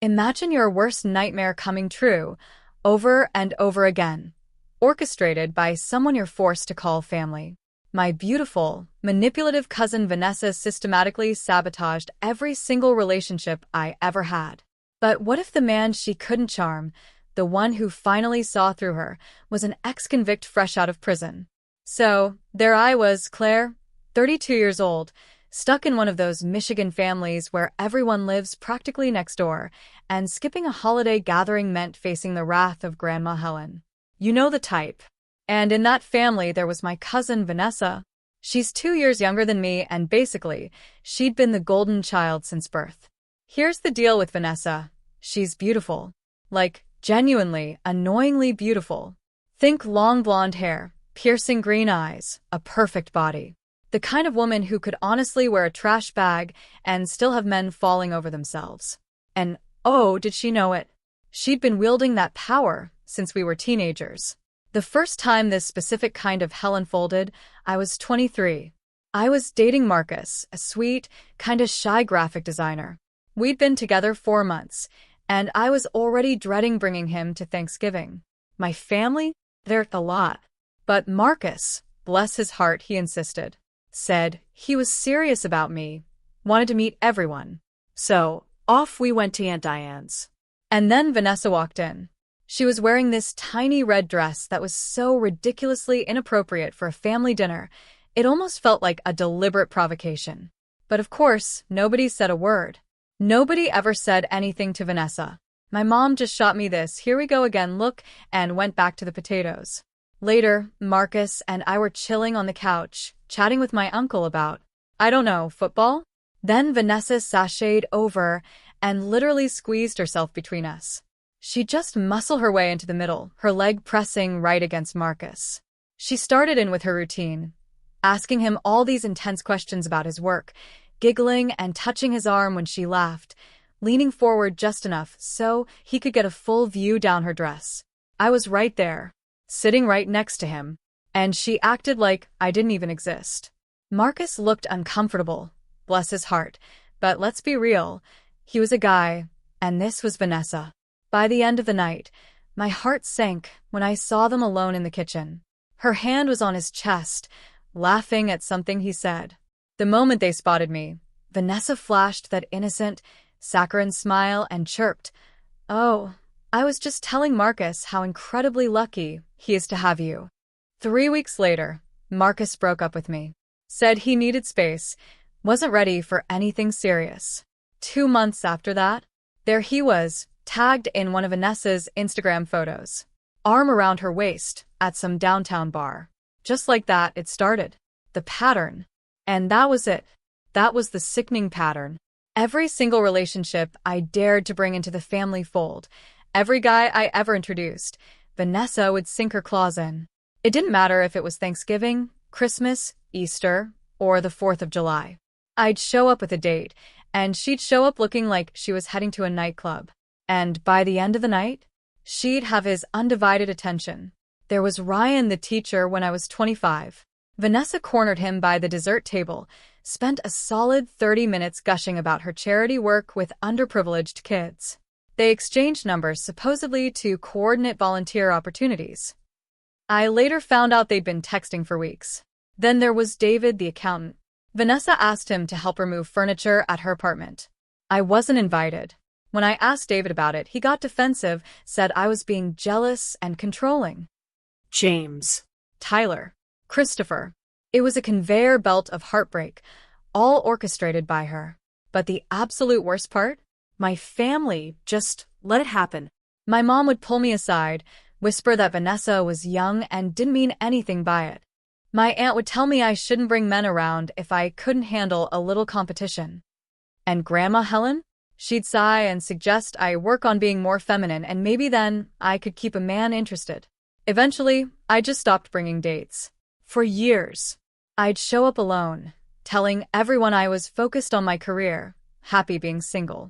Imagine your worst nightmare coming true, over and over again, orchestrated by someone you're forced to call family. My beautiful, manipulative cousin Vanessa systematically sabotaged every single relationship I ever had. But what if the man she couldn't charm, the one who finally saw through her, was an ex-convict fresh out of prison? So, there I was, Claire, 32 years old, stuck in one of those Michigan families where everyone lives practically next door, and skipping a holiday gathering meant facing the wrath of Grandma Helen. You know the type. And in that family there was my cousin Vanessa. She's 2 years younger than me, and basically, she'd been the golden child since birth. Here's the deal with Vanessa. She's beautiful. Like, genuinely, annoyingly beautiful. Think long blonde hair, piercing green eyes, a perfect body. The kind of woman who could honestly wear a trash bag and still have men falling over themselves. And oh, did she know it? She'd been wielding that power since we were teenagers. The first time this specific kind of hell unfolded, I was 23. I was dating Marcus, a sweet, kinda shy graphic designer. We'd been together 4 months, and I was already dreading bringing him to Thanksgiving. My family? They're a lot. But Marcus, bless his heart, he insisted. Said he was serious about me, wanted to meet everyone. So, off we went to Aunt Diane's. And then Vanessa walked in. She was wearing this tiny red dress that was so ridiculously inappropriate for a family dinner, it almost felt like a deliberate provocation. But of course, nobody said a word. Nobody ever said anything to Vanessa. My mom just shot me this "here we go again" look and went back to the potatoes. Later, Marcus and I were chilling on the couch, chatting with my uncle about, I don't know, football? Then Vanessa sashayed over and literally squeezed herself between us. She'd just muscle her way into the middle, her leg pressing right against Marcus. She started in with her routine, asking him all these intense questions about his work, giggling and touching his arm when she laughed, leaning forward just enough so he could get a full view down her dress. I was right there, sitting right next to him, and she acted like I didn't even exist. Marcus looked uncomfortable, bless his heart, but let's be real, he was a guy, and this was Vanessa. By the end of the night, my heart sank when I saw them alone in the kitchen. Her hand was on his chest, laughing at something he said. The moment they spotted me, Vanessa flashed that innocent, saccharine smile and chirped, "Oh, I was just telling Marcus how incredibly lucky he is to have you." 3 weeks later, Marcus broke up with me. Said he needed space, wasn't ready for anything serious. 2 months after that, there he was, tagged in one of Vanessa's Instagram photos. Arm around her waist, at some downtown bar. Just like that, it started. The pattern. And that was it. That was the sickening pattern. Every single relationship I dared to bring into the family fold, every guy I ever introduced, Vanessa would sink her claws in. It didn't matter if it was Thanksgiving, Christmas, Easter, or the 4th of July. I'd show up with a date, and she'd show up looking like she was heading to a nightclub. And by the end of the night, she'd have his undivided attention. There was Ryan, the teacher, when I was 25. Vanessa cornered him by the dessert table, spent a solid 30 minutes gushing about her charity work with underprivileged kids. They exchanged numbers supposedly to coordinate volunteer opportunities. I later found out they'd been texting for weeks. Then there was David, the accountant. Vanessa asked him to help her move furniture at her apartment. I wasn't invited. When I asked David about it, he got defensive, said I was being jealous and controlling. James. Tyler. Christopher. It was a conveyor belt of heartbreak, all orchestrated by her. But the absolute worst part? My family just let it happen. My mom would pull me aside, whisper that Vanessa was young and didn't mean anything by it. My aunt would tell me I shouldn't bring men around if I couldn't handle a little competition. And Grandma Helen? She'd sigh and suggest I work on being more feminine, and maybe then I could keep a man interested. Eventually, I just stopped bringing dates. For years, I'd show up alone, telling everyone I was focused on my career, happy being single.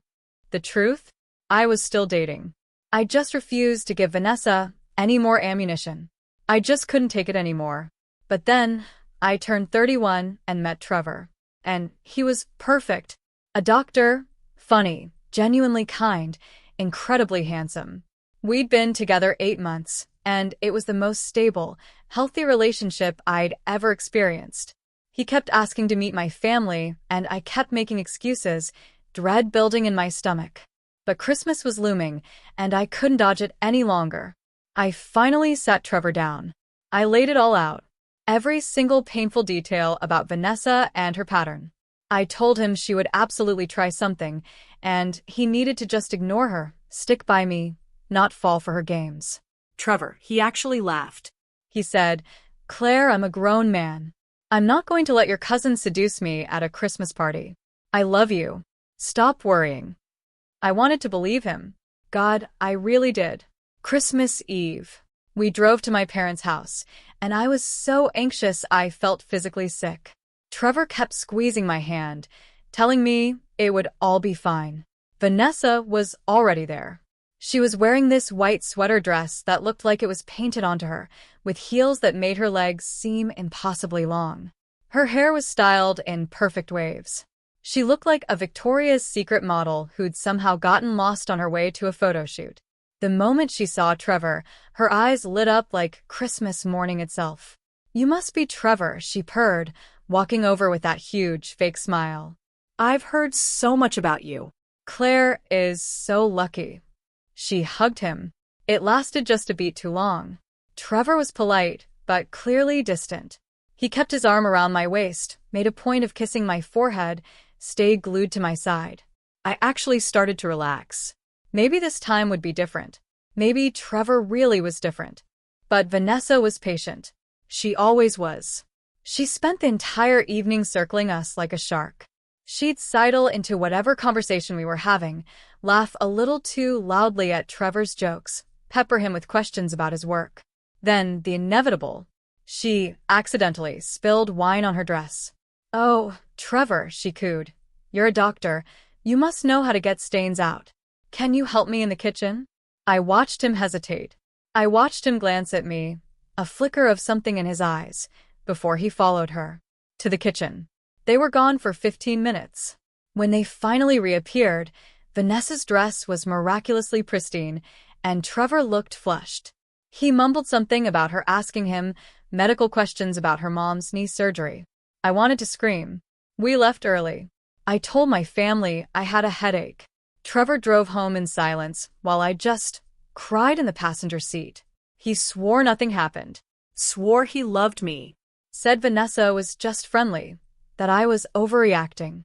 The truth? I was still dating. I just refused to give Vanessa any more ammunition. I just couldn't take it anymore. But then, I turned 31 and met Trevor. And he was perfect. A doctor, funny, genuinely kind, incredibly handsome. We'd been together 8 months, and it was the most stable, healthy relationship I'd ever experienced. He kept asking to meet my family, and I kept making excuses, dread building in my stomach. But Christmas was looming, and I couldn't dodge it any longer. I finally sat Trevor down. I laid it all out. Every single painful detail about Vanessa and her pattern. I told him she would absolutely try something, and he needed to just ignore her, stick by me, not fall for her games. Trevor, he actually laughed. He said, "Claire, I'm a grown man. I'm not going to let your cousin seduce me at a Christmas party. I love you. Stop worrying." I wanted to believe him. God, I really did. Christmas Eve. We drove to my parents' house, and I was so anxious I felt physically sick. Trevor kept squeezing my hand, telling me it would all be fine. Vanessa was already there. She was wearing this white sweater dress that looked like it was painted onto her, with heels that made her legs seem impossibly long. Her hair was styled in perfect waves. She looked like a Victoria's Secret model who'd somehow gotten lost on her way to a photo shoot. The moment she saw Trevor, her eyes lit up like Christmas morning itself. "You must be Trevor," she purred, walking over with that huge, fake smile. "I've heard so much about you." "Claire is so lucky." She hugged him. It lasted just a beat too long. Trevor was polite, but clearly distant. He kept his arm around my waist, made a point of kissing my forehead, stayed glued to my side. I actually started to relax. Maybe this time would be different. Maybe Trevor really was different. But Vanessa was patient. She always was. She spent the entire evening circling us like a shark. She'd sidle into whatever conversation we were having, laugh a little too loudly at Trevor's jokes, pepper him with questions about his work. Then, the inevitable. She accidentally spilled wine on her dress. "Oh, Trevor," she cooed. "You're a doctor. You must know how to get stains out. Can you help me in the kitchen?" I watched him hesitate. I watched him glance at me, a flicker of something in his eyes, before he followed her. To the kitchen. They were gone for 15 minutes. When they finally reappeared, Vanessa's dress was miraculously pristine, and Trevor looked flushed. He mumbled something about her asking him medical questions about her mom's knee surgery. I wanted to scream. We left early. I told my family I had a headache. Trevor drove home in silence while I just cried in the passenger seat. He swore nothing happened. Swore he loved me. Said Vanessa was just friendly, that I was overreacting.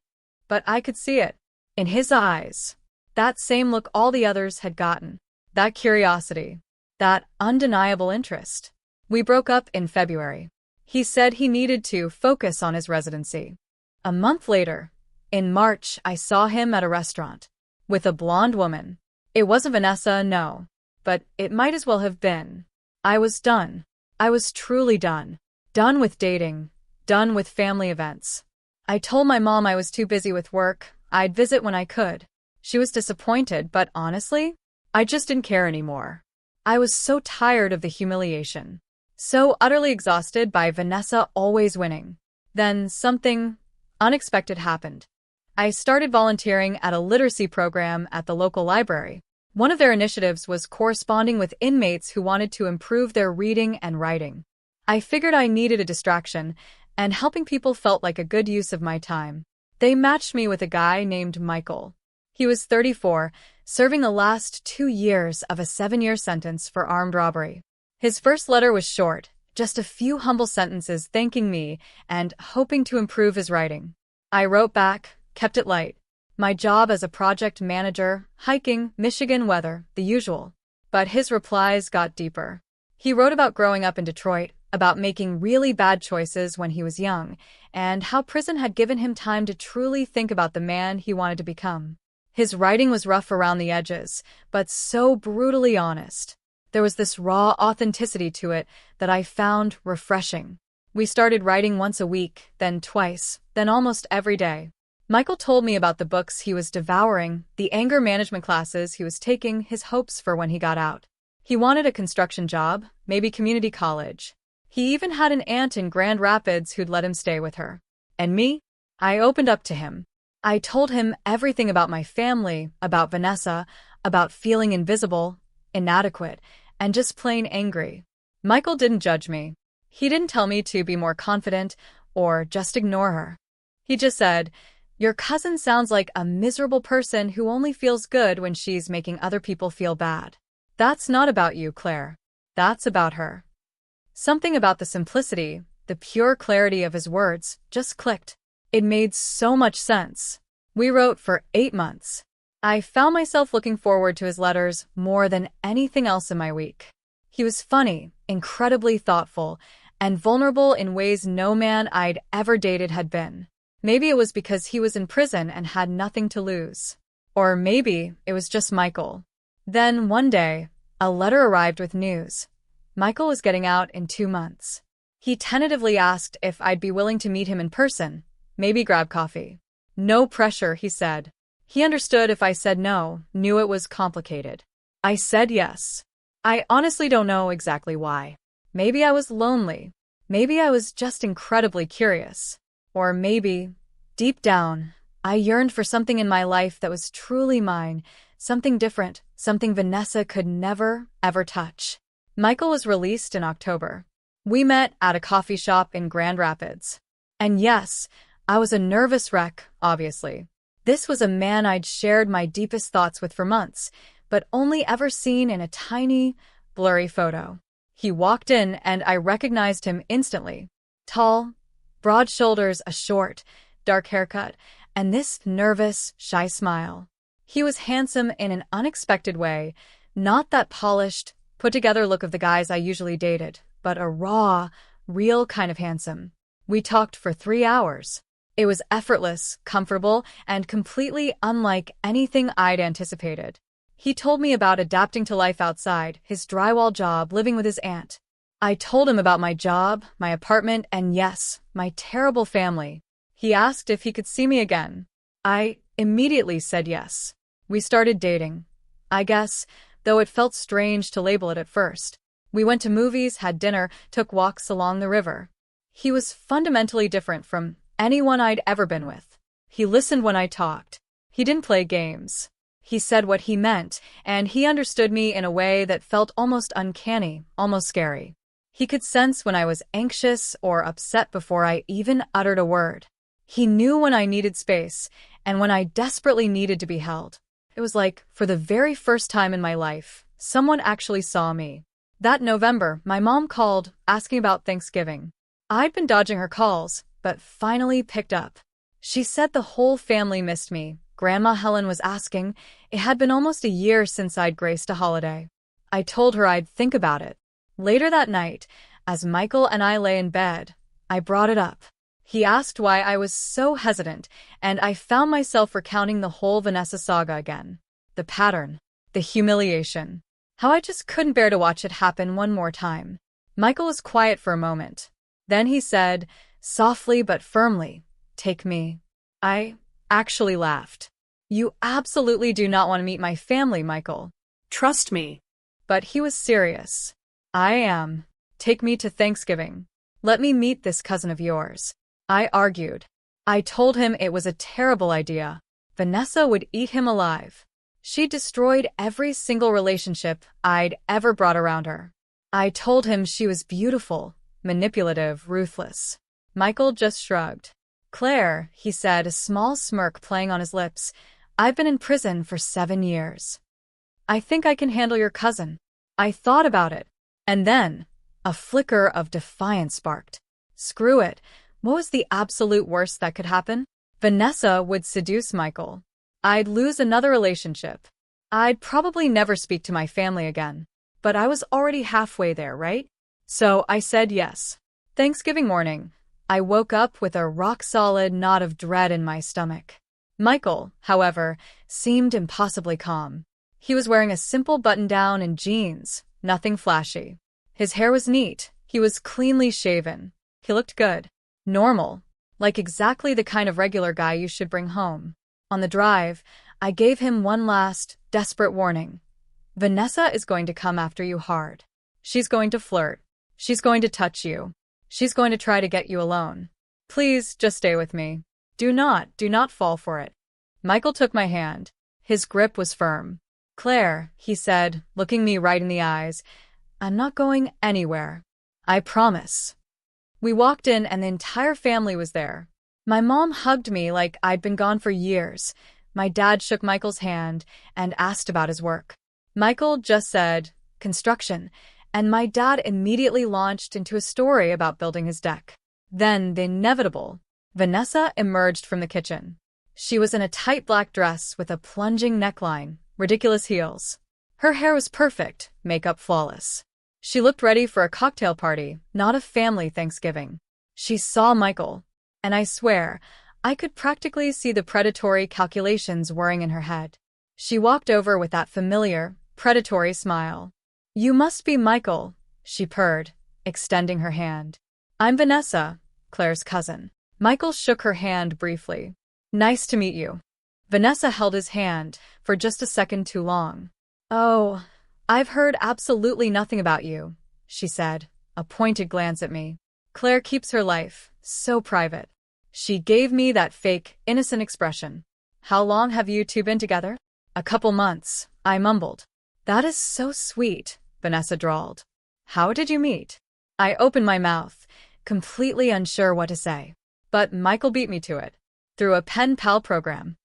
But I could see it. In his eyes. That same look all the others had gotten. That curiosity. That undeniable interest. We broke up in February. He said he needed to focus on his residency. A month later, in March, I saw him at a restaurant. With a blonde woman. It wasn't Vanessa, no. But it might as well have been. I was done. I was truly done. Done with dating. Done with family events. I told my mom I was too busy with work. I'd visit when I could. She was disappointed, but honestly, I just didn't care anymore. I was so tired of the humiliation. So utterly exhausted by Vanessa always winning. Then something unexpected happened. I started volunteering at a literacy program at the local library. One of their initiatives was corresponding with inmates who wanted to improve their reading and writing. I figured I needed a distraction, and helping people felt like a good use of my time. They matched me with a guy named Michael. He was 34, serving the last 2 years of a 7-year sentence for armed robbery. His first letter was short, just a few humble sentences thanking me and hoping to improve his writing. I wrote back, kept it light. My job as a project manager, hiking, Michigan weather, the usual. But his replies got deeper. He wrote about growing up in Detroit, about making really bad choices when he was young, and how prison had given him time to truly think about the man he wanted to become. His writing was rough around the edges, but so brutally honest. There was this raw authenticity to it that I found refreshing. We started writing once a week, then twice, then almost every day. Michael told me about the books he was devouring, the anger management classes he was taking, his hopes for when he got out. He wanted a construction job, maybe community college. He even had an aunt in Grand Rapids who'd let him stay with her. And me? I opened up to him. I told him everything about my family, about Vanessa, about feeling invisible, inadequate, and just plain angry. Michael didn't judge me. He didn't tell me to be more confident or just ignore her. He just said, "Your cousin sounds like a miserable person who only feels good when she's making other people feel bad. That's not about you, Claire. That's about her." Something about the simplicity, the pure clarity of his words, just clicked. It made so much sense. We wrote for 8 months. I found myself looking forward to his letters more than anything else in my week. He was funny, incredibly thoughtful, and vulnerable in ways no man I'd ever dated had been. Maybe it was because he was in prison and had nothing to lose. Or maybe it was just Michael. Then, one day, a letter arrived with news. Michael was getting out in 2 months. He tentatively asked if I'd be willing to meet him in person, maybe grab coffee. No pressure, he said. He understood if I said no, knew it was complicated. I said yes. I honestly don't know exactly why. Maybe I was lonely. Maybe I was just incredibly curious. Or maybe, deep down, I yearned for something in my life that was truly mine, something different, something Vanessa could never, ever touch. Michael was released in October. We met at a coffee shop in Grand Rapids. And yes, I was a nervous wreck, obviously. This was a man I'd shared my deepest thoughts with for months, but only ever seen in a tiny, blurry photo. He walked in and I recognized him instantly. Tall, broad shoulders, a short, dark haircut, and this nervous, shy smile. He was handsome in an unexpected way, not that polished, put-together look of the guys I usually dated, but a raw, real kind of handsome. We talked for 3 hours. It was effortless, comfortable, and completely unlike anything I'd anticipated. He told me about adapting to life outside, his drywall job, living with his aunt. I told him about my job, my apartment, and yes, my terrible family. He asked if he could see me again. I immediately said yes. We started dating. I guess, though it felt strange to label it at first. We went to movies, had dinner, took walks along the river. He was fundamentally different from anyone I'd ever been with. He listened when I talked. He didn't play games. He said what he meant, and he understood me in a way that felt almost uncanny, almost scary. He could sense when I was anxious or upset before I even uttered a word. He knew when I needed space, and when I desperately needed to be held. It was like, for the very first time in my life, someone actually saw me. That November, my mom called, asking about Thanksgiving. I'd been dodging her calls, but finally picked up. She said the whole family missed me. Grandma Helen was asking. It had been almost a year since I'd graced a holiday. I told her I'd think about it. Later that night, as Michael and I lay in bed, I brought it up. He asked why I was so hesitant, and I found myself recounting the whole Vanessa saga again. The pattern, the humiliation, how I just couldn't bear to watch it happen one more time. Michael was quiet for a moment. Then he said, softly but firmly, "Take me." I actually laughed. "You absolutely do not want to meet my family, Michael." Trust me. But he was serious. "I am. Take me to Thanksgiving. Let me meet this cousin of yours." I argued. I told him it was a terrible idea. Vanessa would eat him alive. She destroyed every single relationship I'd ever brought around her. I told him she was beautiful, manipulative, ruthless. Michael just shrugged. "Claire," he said, a small smirk playing on his lips, "I've been in prison for 7 years. I think I can handle your cousin." I thought about it. And then, a flicker of defiance sparked. Screw it. What was the absolute worst that could happen? Vanessa would seduce Michael. I'd lose another relationship. I'd probably never speak to my family again. But I was already halfway there, right? So I said yes. Thanksgiving morning, I woke up with a rock-solid knot of dread in my stomach. Michael, however, seemed impossibly calm. He was wearing a simple button-down and jeans, nothing flashy. His hair was neat. He was cleanly shaven. He looked good. Normal. Like exactly the kind of regular guy you should bring home. On the drive, I gave him one last, desperate warning. Vanessa is going to come after you hard. She's going to flirt. She's going to touch you. She's going to try to get you alone. Please, just stay with me. Do not fall for it. Michael took my hand. His grip was firm. Claire, he said, looking me right in the eyes, I'm not going anywhere. I promise. We walked in and the entire family was there. My mom hugged me like I'd been gone for years. My dad shook Michael's hand and asked about his work. Michael just said, construction, and my dad immediately launched into a story about building his deck. Then the inevitable. Vanessa emerged from the kitchen. She was in a tight black dress with a plunging neckline, ridiculous heels. Her hair was perfect, makeup flawless. She looked ready for a cocktail party, not a family Thanksgiving. She saw Michael, and I swear, I could practically see the predatory calculations whirring in her head. She walked over with that familiar, predatory smile. You must be Michael, she purred, extending her hand. I'm Vanessa, Claire's cousin. Michael shook her hand briefly. Nice to meet you. Vanessa held his hand for just a second too long. Oh, I've heard absolutely nothing about you, she said, a pointed glance at me. Claire keeps her life so private. She gave me that fake, innocent expression. How long have you two been together? A couple months, I mumbled. That is so sweet, Vanessa drawled. How did you meet? I opened my mouth, completely unsure what to say. But Michael beat me to it. Through a pen pal program.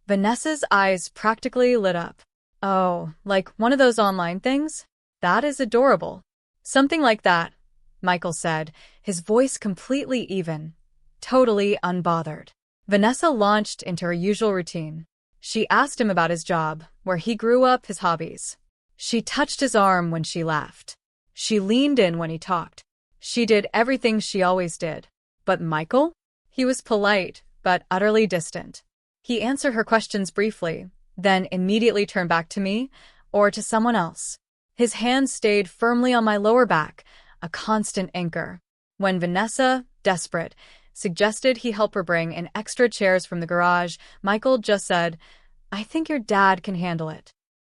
Vanessa's eyes practically lit up. Oh, like one of those online things? That is adorable. Something like that, Michael said, his voice completely even, totally unbothered. Vanessa launched into her usual routine. She asked him about his job, where he grew up, his hobbies. She touched his arm when she laughed. She leaned in when he talked. She did everything she always did. But Michael? He was polite, but utterly distant. He answered her questions briefly, then immediately turned back to me, or to someone else. His hand stayed firmly on my lower back, a constant anchor. When Vanessa, desperate, suggested he help her bring in extra chairs from the garage, Michael just said, I think your dad can handle it.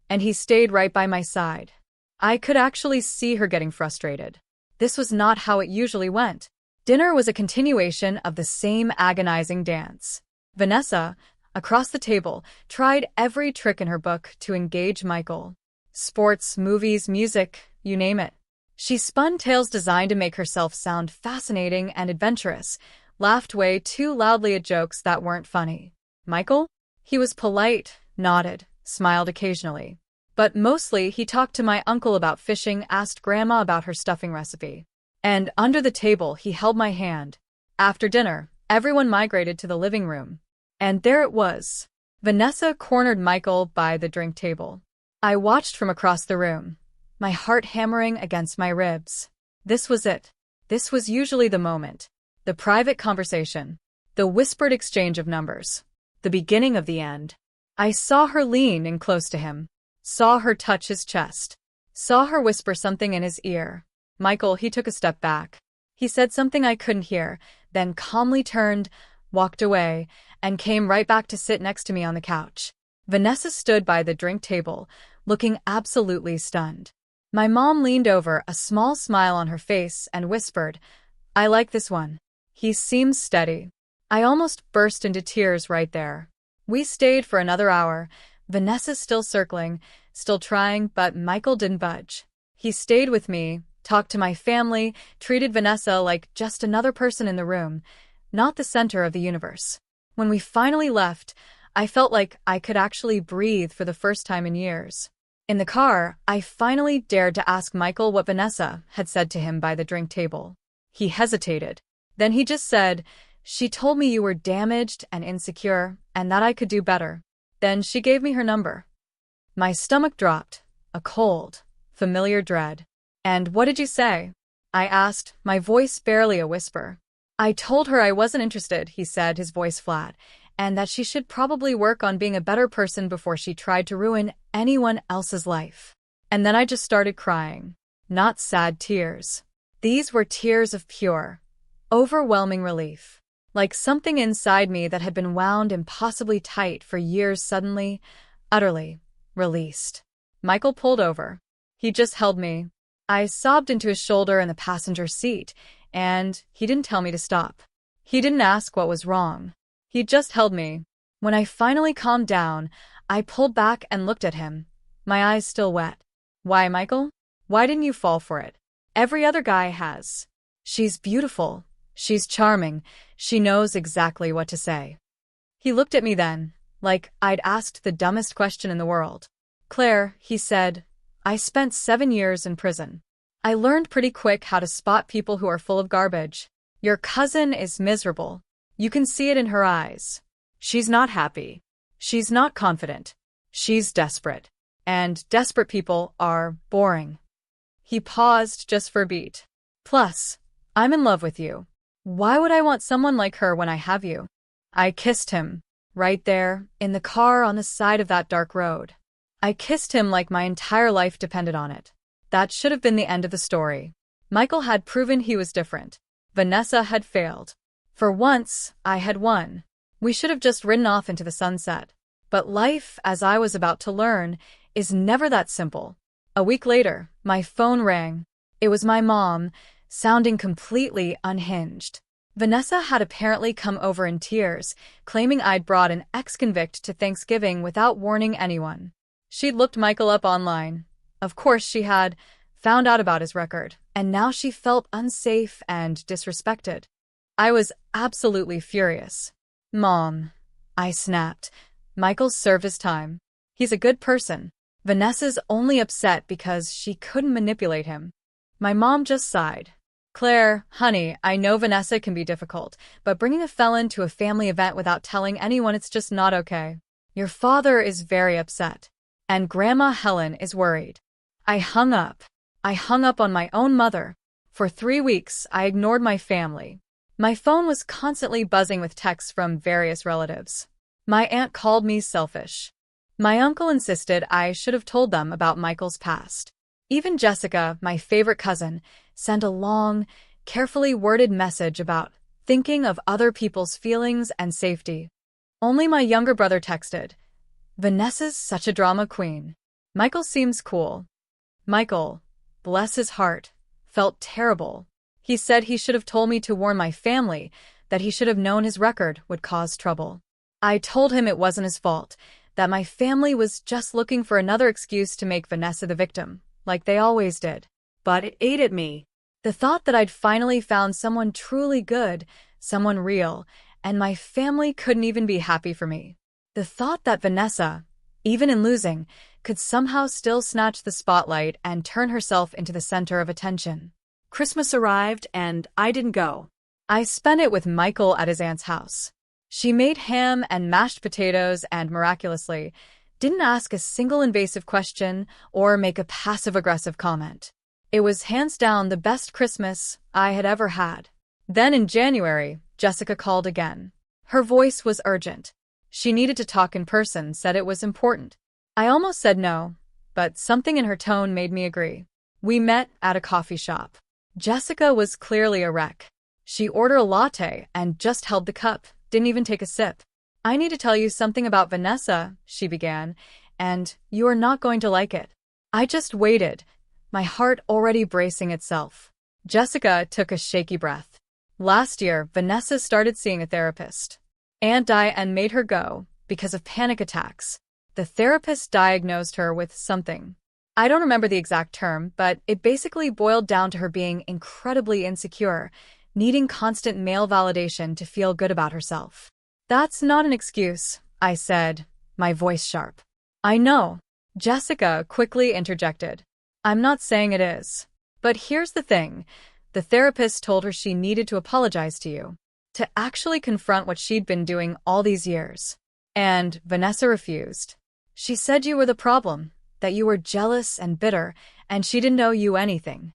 And he stayed right by my side. I could actually see her getting frustrated. This was not how it usually went. Dinner was a continuation of the same agonizing dance. Vanessa, across the table, tried every trick in her book to engage Michael. Sports, movies, music, you name it. She spun tales designed to make herself sound fascinating and adventurous, laughed way too loudly at jokes that weren't funny. Michael? He was polite, nodded, smiled occasionally. But mostly he talked to my uncle about fishing, asked Grandma about her stuffing recipe. And under the table he held my hand. After dinner, everyone migrated to the living room. And there it was. Vanessa cornered Michael by the drink table. I watched from across the room, my heart hammering against my ribs. This was it. This was usually the moment. The private conversation. The whispered exchange of numbers. The beginning of the end. I saw her lean in close to him. Saw her touch his chest. Saw her whisper something in his ear. Michael, he took a step back. He said something I couldn't hear, then calmly turned, walked away, and came right back to sit next to me on the couch. Vanessa stood by the drink table, looking absolutely stunned. My mom leaned over, a small smile on her face, and whispered, I like this one. He seems steady. I almost burst into tears right there. We stayed for another hour, Vanessa still circling, still trying, but Michael didn't budge. He stayed with me, talked to my family, treated Vanessa like just another person in the room, not the center of the universe. When we finally left, I felt like I could actually breathe for the first time in years. In the car, I finally dared to ask Michael what Vanessa had said to him by the drink table. He hesitated. Then he just said, she told me you were damaged and insecure, and that I could do better. Then she gave me her number. My stomach dropped, a cold, familiar dread. And what did you say? I asked, my voice barely a whisper. I told her I wasn't interested, he said, his voice flat, and that she should probably work on being a better person before she tried to ruin anyone else's life. And then I just started crying. Not sad tears. These were tears of pure, overwhelming relief. Like something inside me that had been wound impossibly tight for years suddenly, utterly, released. Michael pulled over. He just held me. I sobbed into his shoulder in the passenger seat, and he didn't tell me to stop. He didn't ask what was wrong. He just held me. When I finally calmed down, I pulled back and looked at him, my eyes still wet. Why, Michael? Why didn't you fall for it? Every other guy has. She's beautiful. She's charming. She knows exactly what to say. He looked at me then, like I'd asked the dumbest question in the world. Claire, he said, I spent 7 years in prison. I learned pretty quick how to spot people who are full of garbage. Your cousin is miserable. You can see it in her eyes. She's not happy. She's not confident. She's desperate. And desperate people are boring. He paused just for a beat. Plus, I'm in love with you. Why would I want someone like her when I have you? I kissed him, right there, in the car on the side of that dark road. I kissed him like my entire life depended on it. That should have been the end of the story. Michael had proven he was different. Vanessa had failed. For once, I had won. We should have just ridden off into the sunset. But life, as I was about to learn, is never that simple. A week later, my phone rang. It was my mom, sounding completely unhinged. Vanessa had apparently come over in tears, claiming I'd brought an ex-convict to Thanksgiving without warning anyone. She'd looked Michael up online. Of course she had, found out about his record, and now she felt unsafe and disrespected. I was absolutely furious. Mom, I snapped. Michael's served his time. He's a good person. Vanessa's only upset because she couldn't manipulate him. My mom just sighed. Claire, honey, I know Vanessa can be difficult, but bringing a felon to a family event without telling anyone, it's just not okay. Your father is very upset. And Grandma Helen is worried. I hung up. I hung up on my own mother. For 3 weeks, I ignored my family. My phone was constantly buzzing with texts from various relatives. My aunt called me selfish. My uncle insisted I should have told them about Michael's past. Even Jessica, my favorite cousin, sent a long, carefully worded message about thinking of other people's feelings and safety. Only my younger brother texted, Vanessa's such a drama queen. Michael seems cool. Michael, bless his heart, felt terrible. He said he should have told me to warn my family, that he should have known his record would cause trouble. I told him it wasn't his fault, that my family was just looking for another excuse to make Vanessa the victim, like they always did. But it ate at me. The thought that I'd finally found someone truly good, someone real, and my family couldn't even be happy for me. The thought that Vanessa, even in losing, could somehow still snatch the spotlight and turn herself into the center of attention. Christmas arrived and I didn't go. I spent it with Michael at his aunt's house. She made ham and mashed potatoes and, miraculously, didn't ask a single invasive question or make a passive-aggressive comment. It was hands down the best Christmas I had ever had. Then in January, Jessica called again. Her voice was urgent. She needed to talk in person, said it was important. I almost said no, but something in her tone made me agree. We met at a coffee shop. Jessica was clearly a wreck. She ordered a latte and just held the cup, didn't even take a sip. I need to tell you something about Vanessa, she began, and you are not going to like it. I just waited, my heart already bracing itself. Jessica took a shaky breath. Last year, Vanessa started seeing a therapist. Aunt Diane made her go because of panic attacks. The therapist diagnosed her with something. I don't remember the exact term, but it basically boiled down to her being incredibly insecure, needing constant male validation to feel good about herself. That's not an excuse, I said, my voice sharp. I know. Jessica quickly interjected. I'm not saying it is. But here's the thing. The therapist told her she needed to apologize to you, to actually confront what she'd been doing all these years. And Vanessa refused. She said you were the problem, that you were jealous and bitter, and she didn't owe you anything.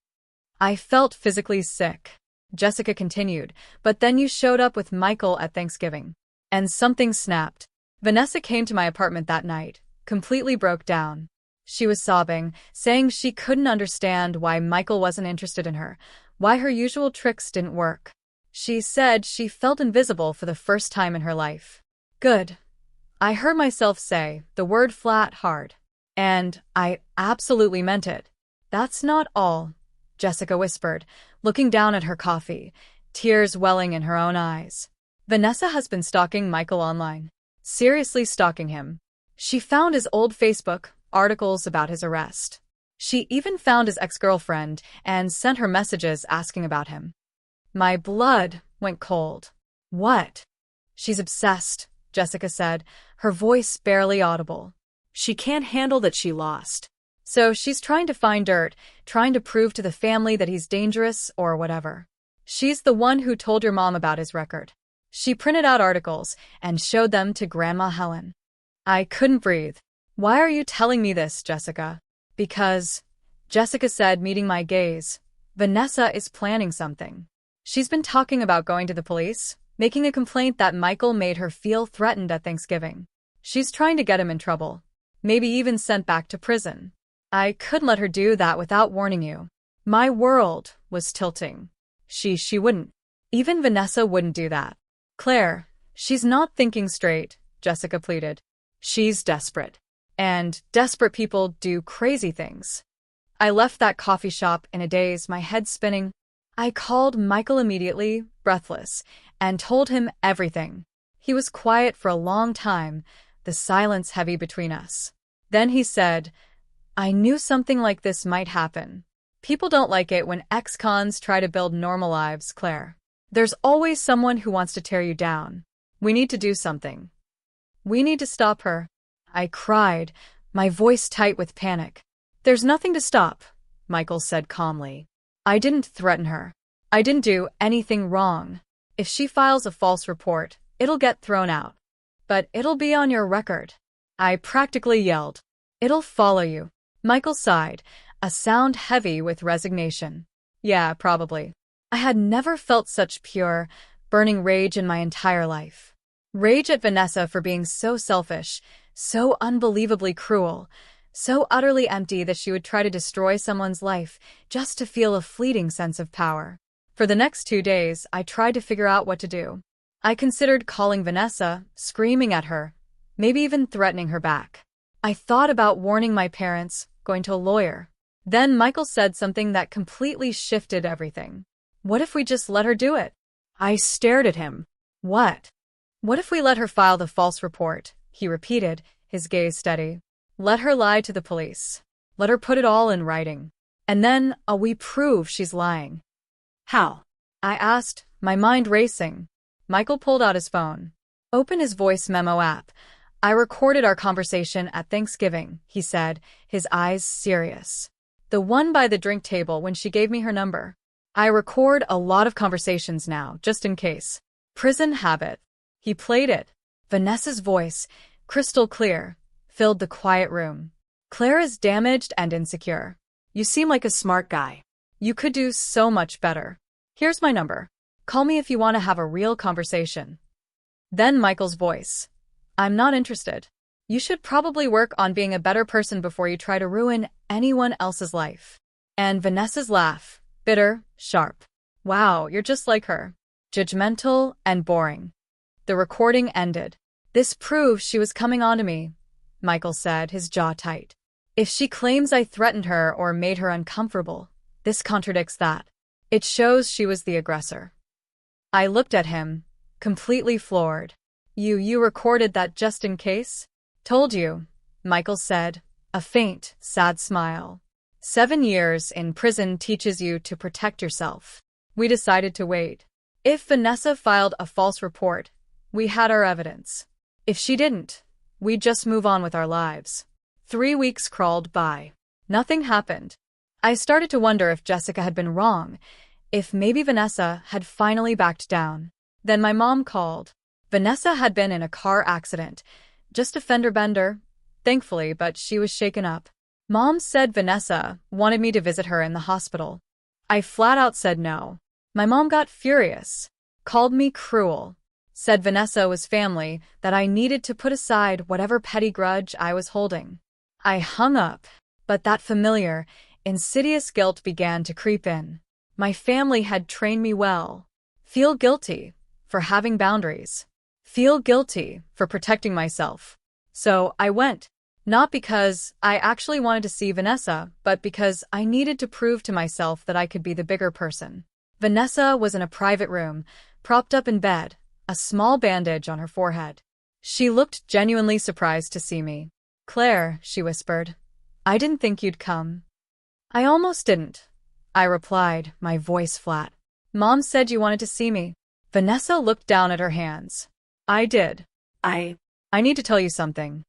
I felt physically sick. Jessica continued, but then you showed up with Michael at Thanksgiving. And something snapped. Vanessa came to my apartment that night, completely broke down. She was sobbing, saying she couldn't understand why Michael wasn't interested in her, why her usual tricks didn't work. She said she felt invisible for the first time in her life. Good. I heard myself say the word flat hard. And I absolutely meant it. That's not all, Jessica whispered, looking down at her coffee, tears welling in her own eyes. Vanessa has been stalking Michael online. Seriously stalking him. She found his old Facebook articles about his arrest. She even found his ex-girlfriend and sent her messages asking about him. My blood went cold. What? She's obsessed, Jessica said, her voice barely audible. She can't handle that she lost. So she's trying to find dirt, trying to prove to the family that he's dangerous or whatever. She's the one who told your mom about his record. She printed out articles and showed them to Grandma Helen. I couldn't breathe. Why are you telling me this, Jessica? Because, Jessica said, meeting my gaze, Vanessa is planning something. She's been talking about going to the police, making a complaint that Michael made her feel threatened at Thanksgiving. She's trying to get him in trouble. Maybe even sent back to prison. I couldn't let her do that without warning you. My world was tilting. She wouldn't. Even Vanessa wouldn't do that. Claire, she's not thinking straight, Jessica pleaded. She's desperate. And desperate people do crazy things. I left that coffee shop in a daze, my head spinning. I called Michael immediately, breathless, and told him everything. He was quiet for a long time, the silence heavy between us. Then he said, I knew something like this might happen. People don't like it when ex-cons try to build normal lives, Claire. There's always someone who wants to tear you down. We need to do something. We need to stop her. I cried, my voice tight with panic. There's nothing to stop, Michael said calmly. I didn't threaten her. I didn't do anything wrong. If she files a false report, it'll get thrown out. But it'll be on your record. I practically yelled. It'll follow you. Michael sighed, a sound heavy with resignation. Yeah, probably. I had never felt such pure, burning rage in my entire life. Rage at Vanessa for being so selfish, so unbelievably cruel, so utterly empty that she would try to destroy someone's life just to feel a fleeting sense of power. For the next 2 days, I tried to figure out what to do. I considered calling Vanessa, screaming at her, maybe even threatening her back. I thought about warning my parents, going to a lawyer. Then Michael said something that completely shifted everything. What if we just let her do it? I stared at him. What? What if we let her file the false report? He repeated, his gaze steady. Let her lie to the police. Let her put it all in writing. And then, we prove she's lying. How? I asked, my mind racing. Michael pulled out his phone. Open his voice memo app. I recorded our conversation at Thanksgiving, he said, his eyes serious. The one by the drink table when she gave me her number. I record a lot of conversations now, just in case. Prison habit. He played it. Vanessa's voice, crystal clear, filled the quiet room. Claire is damaged and insecure. You seem like a smart guy. You could do so much better. Here's my number. Call me if you want to have a real conversation. Then Michael's voice. I'm not interested. You should probably work on being a better person before you try to ruin anyone else's life. And Vanessa's laugh, bitter, sharp. Wow, you're just like her. Judgmental and boring. The recording ended. This proves she was coming on to me, Michael said, his jaw tight. If she claims I threatened her or made her uncomfortable, this contradicts that. It shows she was the aggressor. I looked at him, completely floored. You recorded that just in case? Told you, Michael said, a faint, sad smile. 7 years in prison teaches you to protect yourself. We decided to wait. If Vanessa filed a false report, we had our evidence. If she didn't, we'd just move on with our lives. 3 weeks crawled by. Nothing happened. I started to wonder if Jessica had been wrong, if maybe Vanessa had finally backed down. Then my mom called. Vanessa had been in a car accident, just a fender bender, thankfully, but she was shaken up. Mom said Vanessa wanted me to visit her in the hospital. I flat out said no. My mom got furious, called me cruel, said Vanessa was family, that I needed to put aside whatever petty grudge I was holding. I hung up, but that familiar, insidious guilt began to creep in. My family had trained me well. Feel guilty for having boundaries. Feel guilty for protecting myself. So I went. Not because I actually wanted to see Vanessa, but because I needed to prove to myself that I could be the bigger person. Vanessa was in a private room, propped up in bed, a small bandage on her forehead. She looked genuinely surprised to see me. "Claire," she whispered, "I didn't think you'd come." "I almost didn't," I replied, my voice flat. "Mom said you wanted to see me." Vanessa looked down at her hands. "I did. I need to tell you something."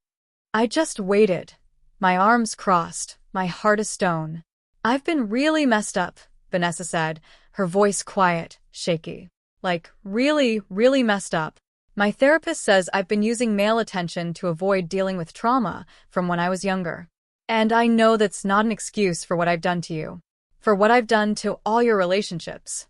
I just waited, my arms crossed, my heart a stone. "I've been really messed up," Vanessa said, her voice quiet, shaky. "Like, really, really messed up. My therapist says I've been using male attention to avoid dealing with trauma from when I was younger. And I know that's not an excuse for what I've done to you. For what I've done to all your relationships."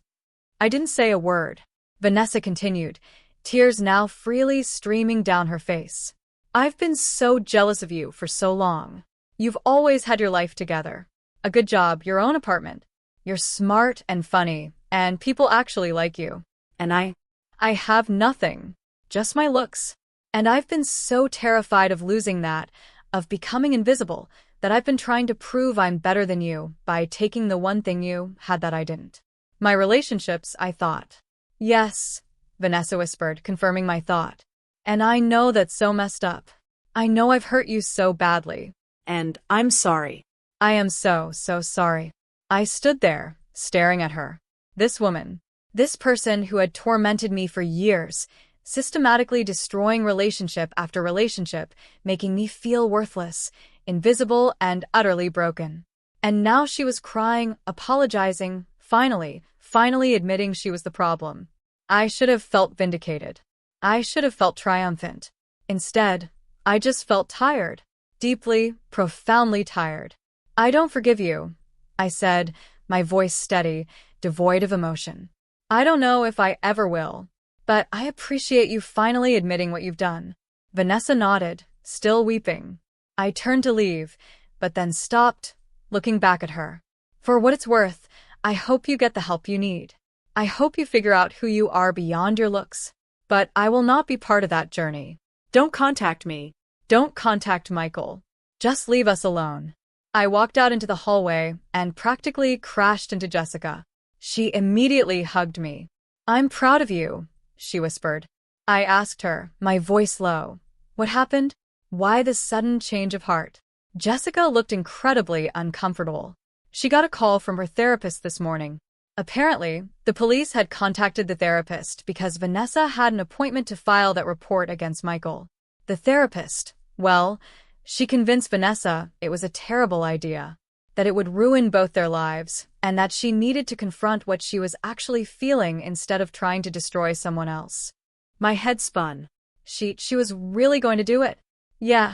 I didn't say a word. Vanessa continued, tears now freely streaming down her face. "I've been so jealous of you for so long. You've always had your life together. A good job, your own apartment. You're smart and funny, and people actually like you. And I have nothing. Just my looks. And I've been so terrified of losing that, of becoming invisible, that I've been trying to prove I'm better than you by taking the one thing you had that I didn't. My relationships, I thought." "Yes," Vanessa whispered, confirming my thought. "And I know that's so messed up. I know I've hurt you so badly. And I'm sorry." I am so, so sorry." I stood there, staring at her. This woman, this person who had tormented me for years, systematically destroying relationship after relationship, making me feel worthless, invisible, and utterly broken. And now she was crying, apologizing, finally admitting she was the problem. I should have felt vindicated. I should have felt triumphant. Instead, I just felt tired. Deeply, profoundly tired. "I don't forgive you," I said, my voice steady, devoid of emotion. "I don't know if I ever will. But I appreciate you finally admitting what you've done." Vanessa nodded, still weeping. I turned to leave, but then stopped, looking back at her. "For what it's worth, I hope you get the help you need. I hope you figure out who you are beyond your looks. But I will not be part of that journey. Don't contact me. Don't contact Michael. Just leave us alone." I walked out into the hallway and practically crashed into Jessica. She immediately hugged me. "I'm proud of you," she whispered. I asked her, my voice low, "What happened? Why this sudden change of heart?" Jessica looked incredibly uncomfortable. She got a call from her therapist this morning. Apparently, the police had contacted the therapist because Vanessa had an appointment to file that report against Michael. The therapist, well, she convinced Vanessa it was a terrible idea, that it would ruin both their lives, and that she needed to confront what she was actually feeling instead of trying to destroy someone else. My head spun. She was really going to do it? "Yeah,"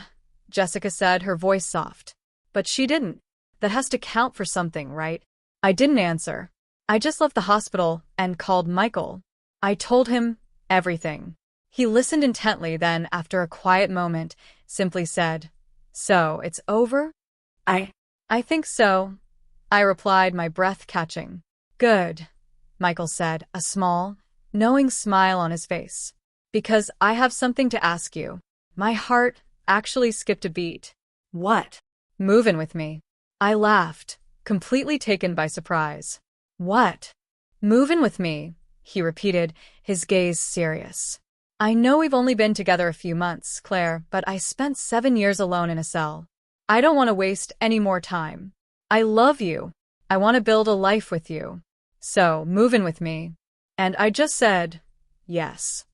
Jessica said, her voice soft. "But she didn't. That has to count for something, right?" I didn't answer. I just left the hospital and called Michael. I told him everything. He listened intently, then, after a quiet moment, simply said, "So, it's over?" I think so," I replied, my breath catching. "Good," Michael said, a small, knowing smile on his face. "Because I have something to ask you." My heart actually skipped a beat. "What?" "Move in with me." I laughed, completely taken by surprise. "What?" "Move in with me," he repeated, his gaze serious. "I know we've only been together a few months, Claire, but I spent 7 years alone in a cell. I don't want to waste any more time. I love you. I want to build a life with you. So, move in with me." And I just said, yes.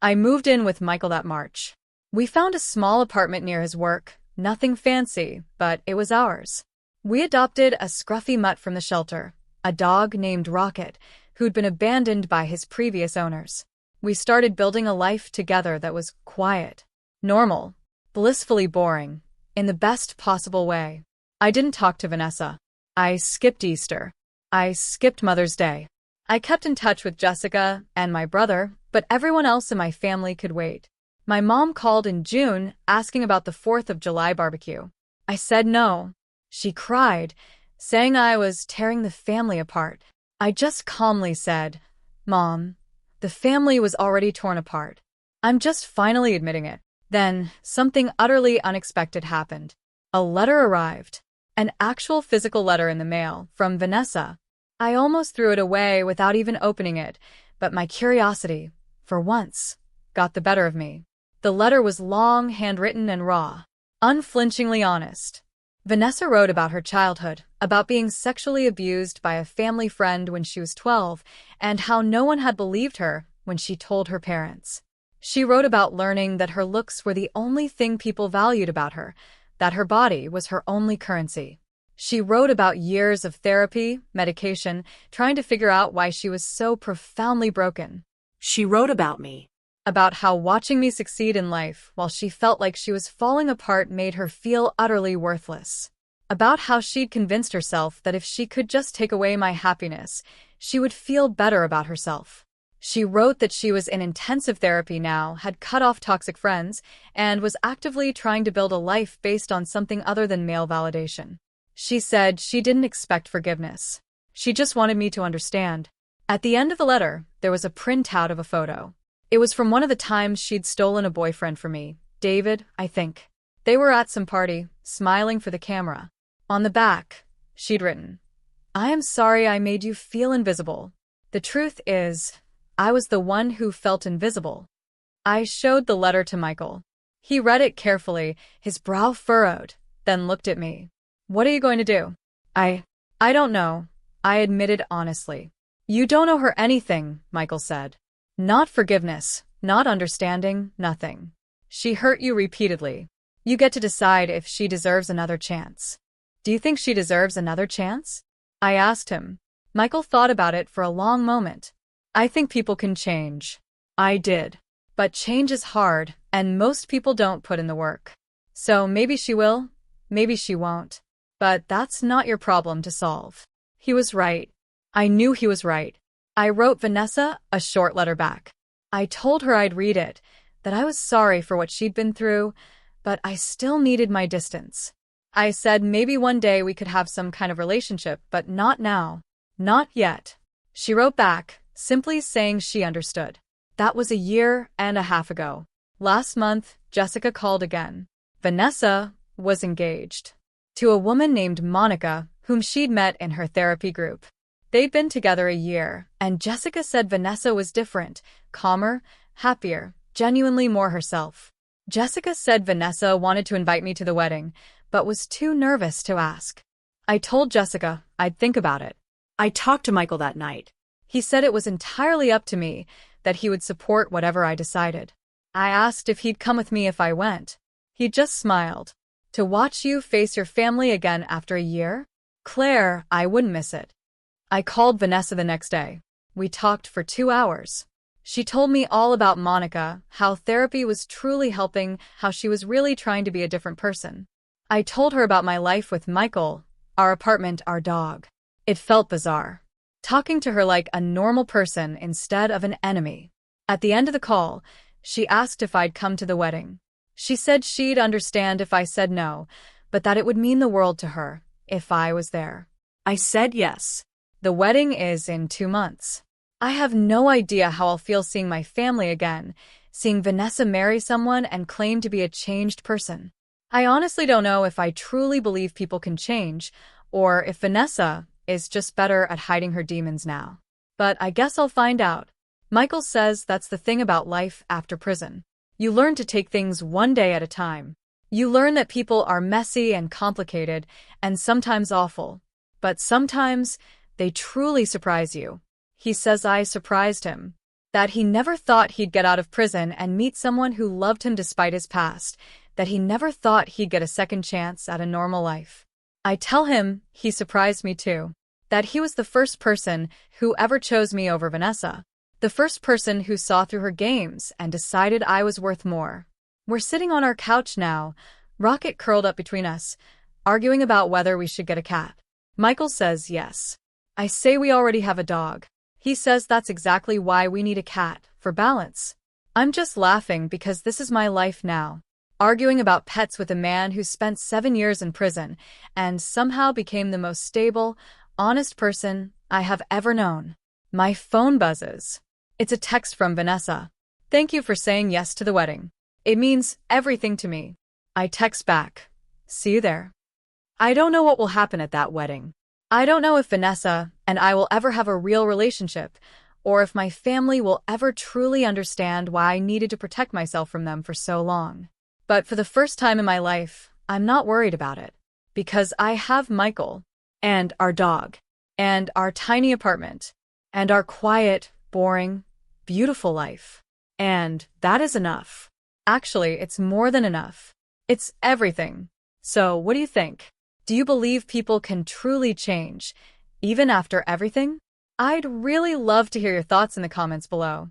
I moved in with Michael that March. We found a small apartment near his work, nothing fancy, but it was ours. We adopted a scruffy mutt from the shelter, a dog named Rocket, who'd been abandoned by his previous owners. We started building a life together that was quiet, normal, blissfully boring, in the best possible way. I didn't talk to Vanessa. I skipped Easter. I skipped Mother's Day. I kept in touch with Jessica and my brother, but everyone else in my family could wait. My mom called in June asking about the 4th of July barbecue. I said no. She cried, saying I was tearing the family apart. I just calmly said, "Mom, the family was already torn apart. I'm just finally admitting it." Then, something utterly unexpected happened. A letter arrived. An actual physical letter in the mail, from Vanessa. I almost threw it away without even opening it, but my curiosity, for once, got the better of me. The letter was long, handwritten, and raw, unflinchingly honest. Vanessa wrote about her childhood, about being sexually abused by a family friend when she was 12, and how no one had believed her when she told her parents. She wrote about learning that her looks were the only thing people valued about her, that her body was her only currency. She wrote about years of therapy, medication, trying to figure out why she was so profoundly broken. She wrote about me. About how watching me succeed in life while she felt like she was falling apart made her feel utterly worthless. About how she'd convinced herself that if she could just take away my happiness, she would feel better about herself. She wrote that she was in intensive therapy now, had cut off toxic friends, and was actively trying to build a life based on something other than male validation. She said she didn't expect forgiveness. She just wanted me to understand. At the end of the letter, there was a printout of a photo. It was from one of the times she'd stolen a boyfriend from me, David, I think. They were at some party, smiling for the camera. On the back, she'd written, "I am sorry I made you feel invisible. The truth is, I was the one who felt invisible." I showed the letter to Michael. He read it carefully, his brow furrowed, then looked at me. "What are you going to do?" I don't know," I admitted honestly. "You don't owe her anything," Michael said. "Not forgiveness, not understanding, nothing. She hurt you repeatedly. You get to decide if she deserves another chance." "Do you think she deserves another chance?" I asked him. Michael thought about it for a long moment. "I think people can change." I did. "But change is hard, and most people don't put in the work. So maybe she will, maybe she won't. But that's not your problem to solve." He was right. I knew he was right. I wrote Vanessa a short letter back. I told her I'd read it, that I was sorry for what she'd been through, but I still needed my distance. I said maybe one day we could have some kind of relationship, but not now. Not yet. She wrote back, simply saying she understood. That was a year and a half ago. Last month, Jessica called again. Vanessa was engaged to a woman named Monica, whom she'd met in her therapy group. They'd been together a year, and Jessica said Vanessa was different, calmer, happier, genuinely more herself. Jessica said Vanessa wanted to invite me to the wedding, but was too nervous to ask. I told Jessica I'd think about it. I talked to Michael that night. He said it was entirely up to me, that he would support whatever I decided. I asked if he'd come with me if I went. He just smiled. "To watch you face your family again after a year? Claire, I wouldn't miss it." I called Vanessa the next day. We talked for 2 hours. She told me all about Monica, how therapy was truly helping, how she was really trying to be a different person. I told her about my life with Michael, our apartment, our dog. It felt bizarre. Talking to her like a normal person instead of an enemy. At the end of the call, she asked if I'd come to the wedding. She said she'd understand if I said no, but that it would mean the world to her if I was there. I said yes. The wedding is in 2 months. I have no idea how I'll feel seeing my family again, seeing Vanessa marry someone and claim to be a changed person. I honestly don't know if I truly believe people can change, or if Vanessa is just better at hiding her demons now. But I guess I'll find out. Michael says that's the thing about life after prison. You learn to take things one day at a time. You learn that people are messy and complicated, and sometimes awful. But sometimes they truly surprise you. He says I surprised him. That he never thought he'd get out of prison and meet someone who loved him despite his past. That he never thought he'd get a second chance at a normal life. I tell him he surprised me too. That he was the first person who ever chose me over Vanessa. The first person who saw through her games and decided I was worth more. We're sitting on our couch now, Rocket curled up between us, arguing about whether we should get a cat. Michael says yes. I say we already have a dog. He says that's exactly why we need a cat, for balance. I'm just laughing because this is my life now. Arguing about pets with a man who spent 7 years in prison and somehow became the most stable, honest person I have ever known. My phone buzzes. It's a text from Vanessa. "Thank you for saying yes to the wedding. It means everything to me." I text back. "See you there." I don't know what will happen at that wedding. I don't know if Vanessa and I will ever have a real relationship, or if my family will ever truly understand why I needed to protect myself from them for so long. But for the first time in my life, I'm not worried about it. Because I have Michael, And our dog. and our tiny apartment, and our quiet, boring, beautiful life. And that is enough. Actually, it's more than enough. It's everything. So, what do you think? Do you believe people can truly change, even after everything? I'd really love to hear your thoughts in the comments below.